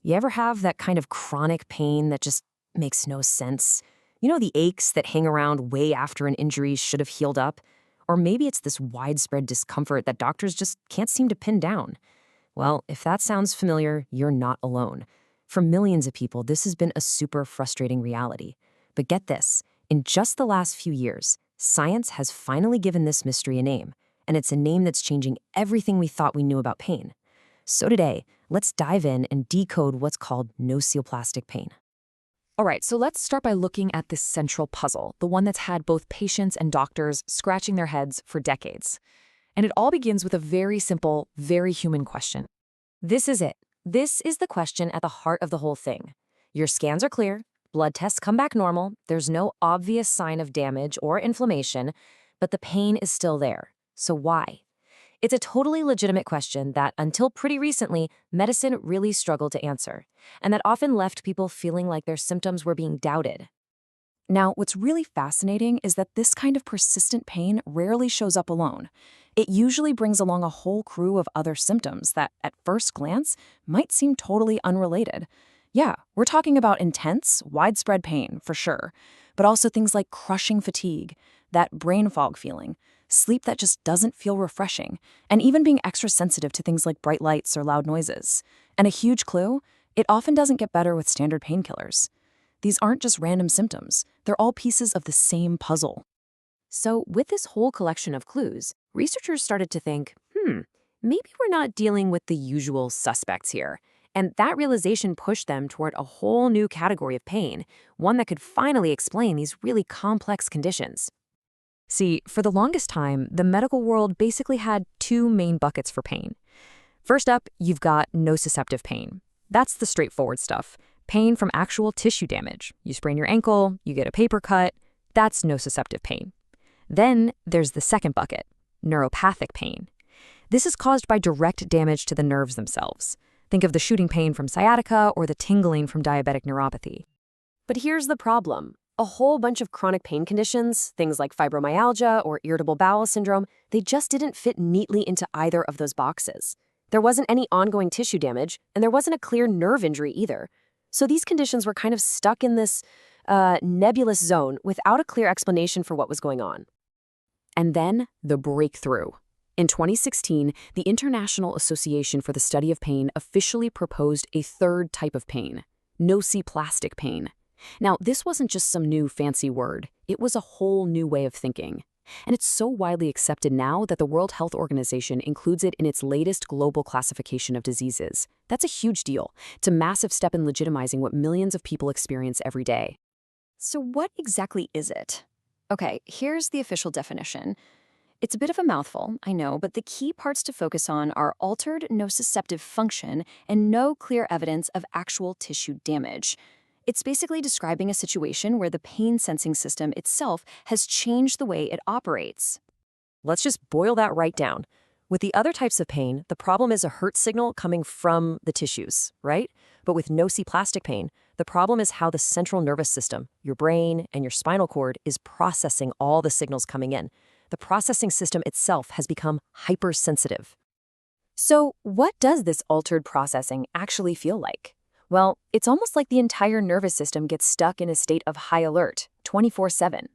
You ever have that kind of chronic pain that just makes no sense? You know, the aches that hang around way after an injury should have healed up? Or maybe it's this widespread discomfort that doctors just can't seem to pin down. Well, if that sounds familiar, you're not alone. For millions of people, this has been a super frustrating reality. But get this, in just the last few years, science has finally given this mystery a name, and it's a name that's changing everything we thought we knew about pain. So today, let's dive in and decode what's called nociplastic pain. All right, so let's start by looking at this central puzzle, the one that's had both patients and doctors scratching their heads for decades. And it all begins with a very simple, very human question. This is it. This is the question at the heart of the whole thing. Your scans are clear, blood tests come back normal, there's no obvious sign of damage or inflammation, but the pain is still there. So why? It's a totally legitimate question that, until pretty recently, medicine really struggled to answer, and that often left people feeling like their symptoms were being doubted. Now, what's really fascinating is that this kind of persistent pain rarely shows up alone. It usually brings along a whole crew of other symptoms that, at first glance, might seem totally unrelated. Yeah, we're talking about intense, widespread pain, for sure, but also things like crushing fatigue, that brain fog feeling, sleep that just doesn't feel refreshing, and even being extra sensitive to things like bright lights or loud noises. And a huge clue, it often doesn't get better with standard painkillers. These aren't just random symptoms, they're all pieces of the same puzzle. So, with this whole collection of clues, researchers started to think, maybe we're not dealing with the usual suspects here. And that realization pushed them toward a whole new category of pain, one that could finally explain these really complex conditions. See, for the longest time, the medical world basically had two main buckets for pain. First up, you've got nociceptive pain. That's the straightforward stuff. Pain from actual tissue damage. You sprain your ankle, you get a paper cut. That's nociceptive pain. Then there's the second bucket, neuropathic pain. This is caused by direct damage to the nerves themselves. Think of the shooting pain from sciatica or the tingling from diabetic neuropathy. But here's the problem. A whole bunch of chronic pain conditions, things like fibromyalgia or irritable bowel syndrome, they just didn't fit neatly into either of those boxes. There wasn't any ongoing tissue damage, and there wasn't a clear nerve injury either. So these conditions were kind of stuck in this nebulous zone without a clear explanation for what was going on. And then the breakthrough. In 2016, the International Association for the Study of Pain officially proposed a third type of pain, nociplastic pain. Now, this wasn't just some new fancy word. It was a whole new way of thinking. And it's so widely accepted now that the World Health Organization includes it in its latest global classification of diseases. That's a huge deal. It's a massive step in legitimizing what millions of people experience every day. So what exactly is it? Okay, here's the official definition. It's a bit of a mouthful, I know, but the key parts to focus on are altered nociceptive function and no clear evidence of actual tissue damage. It's basically describing a situation where the pain-sensing system itself has changed the way it operates. Let's just boil that right down. With the other types of pain, the problem is a hurt signal coming from the tissues, right? But with nociplastic pain, the problem is how the central nervous system, your brain and your spinal cord, is processing all the signals coming in. The processing system itself has become hypersensitive. So what does this altered processing actually feel like? Well, it's almost like the entire nervous system gets stuck in a state of high alert, 24/7.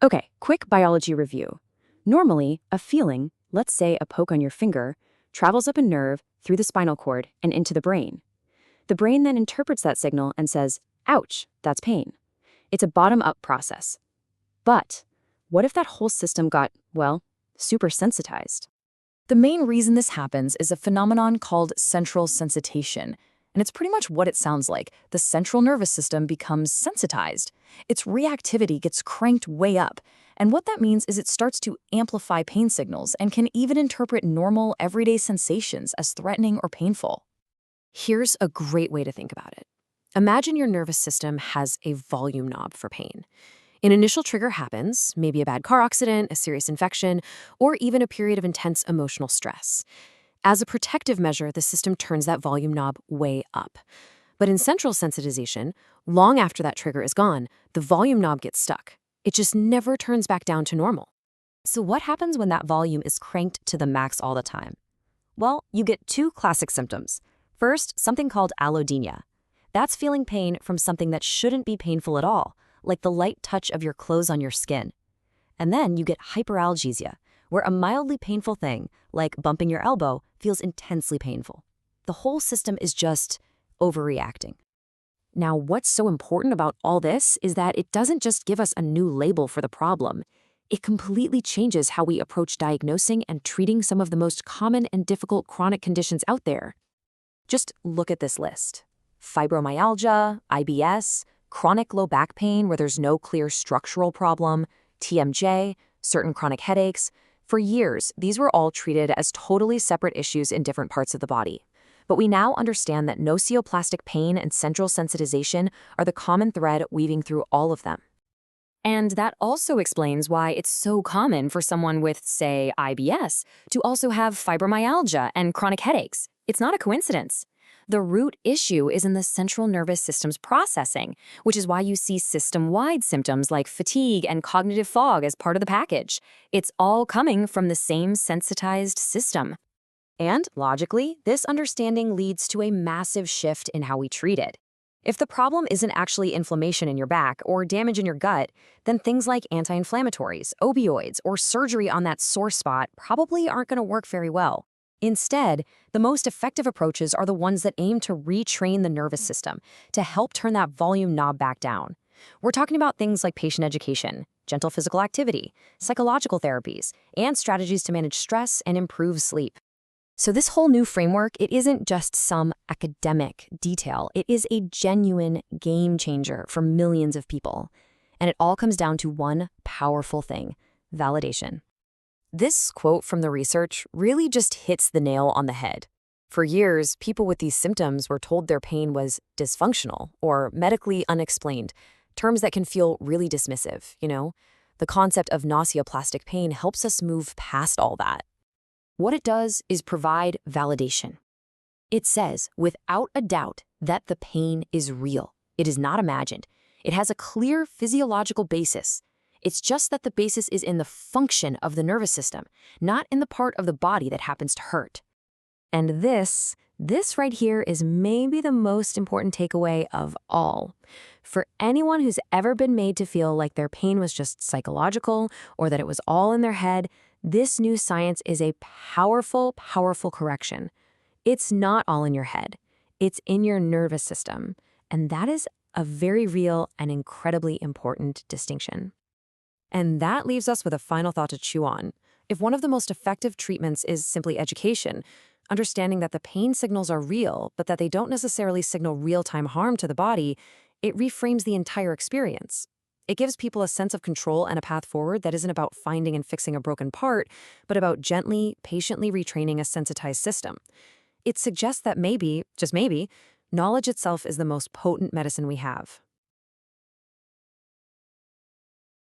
Okay, quick biology review. Normally, a feeling, let's say a poke on your finger, travels up a nerve through the spinal cord and into the brain. The brain then interprets that signal and says, ouch, that's pain. It's a bottom-up process. But what if that whole system got, well, super sensitized? The main reason this happens is a phenomenon called central sensitization. And it's pretty much what it sounds like. The central nervous system becomes sensitized. Its reactivity gets cranked way up. And what that means is it starts to amplify pain signals and can even interpret normal, everyday sensations as threatening or painful. Here's a great way to think about it. Imagine your nervous system has a volume knob for pain. An initial trigger happens, maybe a bad car accident, a serious infection, or even a period of intense emotional stress. As a protective measure, the system turns that volume knob way up. But in central sensitization, long after that trigger is gone, the volume knob gets stuck. It just never turns back down to normal. So what happens when that volume is cranked to the max all the time? Well, you get two classic symptoms. First, something called allodynia. That's feeling pain from something that shouldn't be painful at all, like the light touch of your clothes on your skin. And then you get hyperalgesia, where a mildly painful thing, like bumping your elbow, feels intensely painful. The whole system is just overreacting. Now, what's so important about all this is that it doesn't just give us a new label for the problem. It completely changes how we approach diagnosing and treating some of the most common and difficult chronic conditions out there. Just look at this list. Fibromyalgia, IBS, chronic low back pain where there's no clear structural problem, TMJ, certain chronic headaches. For years, these were all treated as totally separate issues in different parts of the body. But we now understand that nociplastic pain and central sensitization are the common thread weaving through all of them. And that also explains why it's so common for someone with, say, IBS to also have fibromyalgia and chronic headaches. It's not a coincidence. The root issue is in the central nervous system's processing, which is why you see system-wide symptoms like fatigue and cognitive fog as part of the package. It's all coming from the same sensitized system. And, logically, this understanding leads to a massive shift in how we treat it. If the problem isn't actually inflammation in your back or damage in your gut, then things like anti-inflammatories, opioids, or surgery on that sore spot probably aren't going to work very well. Instead, the most effective approaches are the ones that aim to retrain the nervous system, to help turn that volume knob back down. We're talking about things like patient education, gentle physical activity, psychological therapies, and strategies to manage stress and improve sleep. So this whole new framework, it isn't just some academic detail. It is a genuine game changer for millions of people. And it all comes down to one powerful thing: validation. This quote from the research really just hits the nail on the head. For years, people with these symptoms were told their pain was dysfunctional or medically unexplained, terms that can feel really dismissive, you know? The concept of nociplastic pain helps us move past all that. What it does is provide validation. It says, without a doubt, that the pain is real. It is not imagined. It has a clear physiological basis. It's just that the basis is in the function of the nervous system, not in the part of the body that happens to hurt. And this right here is maybe the most important takeaway of all. For anyone who's ever been made to feel like their pain was just psychological or that it was all in their head, this new science is a powerful, powerful correction. It's not all in your head. It's in your nervous system. And that is a very real and incredibly important distinction. And that leaves us with a final thought to chew on. If one of the most effective treatments is simply education, understanding that the pain signals are real, but that they don't necessarily signal real-time harm to the body, it reframes the entire experience. It gives people a sense of control and a path forward that isn't about finding and fixing a broken part, but about gently, patiently retraining a sensitized system. It suggests that maybe, just maybe, knowledge itself is the most potent medicine we have.